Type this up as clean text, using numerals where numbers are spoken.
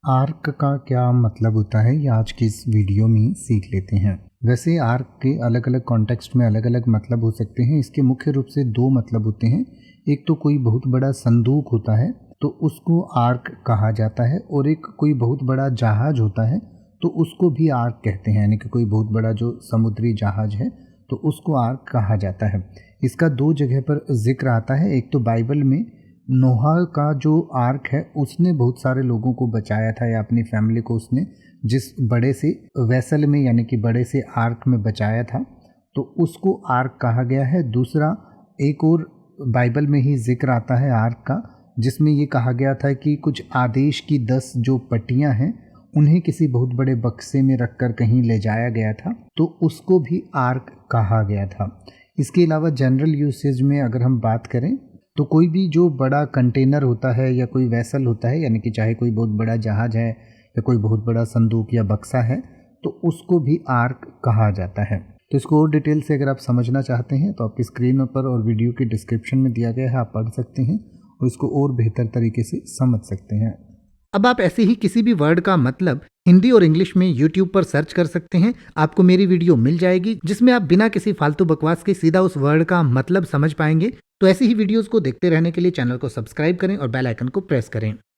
Arc का क्या मतलब होता है ये आज की इस वीडियो में सीख लेते हैं। वैसे आर्क के अलग अलग कॉन्टेक्स्ट में अलग अलग मतलब हो सकते हैं। इसके मुख्य रूप से दो मतलब होते हैं। एक तो कोई बहुत बड़ा संदूक होता है तो उसको आर्क कहा जाता है, और एक कोई बहुत बड़ा जहाज होता है तो उसको भी आर्क कहते हैं, यानी कि कोई बहुत बड़ा जो समुद्री जहाज है तो उसको आर्क कहा जाता है। इसका दो जगह पर जिक्र आता है। एक तो बाइबल में नोहा का जो आर्क है उसने बहुत सारे लोगों को बचाया था, या अपनी फैमिली को उसने जिस बड़े से वेसल में यानी कि बड़े से आर्क में बचाया था तो उसको आर्क कहा गया है। दूसरा एक और बाइबल में ही जिक्र आता है आर्क का, जिसमें ये कहा गया था कि कुछ आदेश की 10 जो पट्टियां हैं उन्हें किसी बहुत बड़े बक्से में रखकर कहीं ले जाया गया था तो उसको भी आर्क कहा गया था। इसके अलावा जनरल यूसेज में अगर हम बात करें तो कोई भी जो बड़ा कंटेनर होता है या कोई वेसल होता है, यानी कि चाहे कोई बहुत बड़ा जहाज है या कोई बहुत बड़ा संदूक या बक्सा है तो उसको भी आर्क कहा जाता है। तो इसको और डिटेल से अगर आप समझना चाहते हैं तो आपकी स्क्रीन पर और वीडियो के डिस्क्रिप्शन में दिया गया है, आप पढ़ सकते हैं और इसको और बेहतर तरीके से समझ सकते हैं। अब आप ऐसे ही किसी भी वर्ड का मतलब हिंदी और इंग्लिश में YouTube पर सर्च कर सकते हैं। आपको मेरी वीडियो मिल जाएगी जिसमें आप बिना किसी फालतू बकवास के सीधा उस वर्ड का मतलब समझ पाएंगे। तो ऐसी ही वीडियोस को देखते रहने के लिए चैनल को सब्सक्राइब करें और बेल आइकन को प्रेस करें।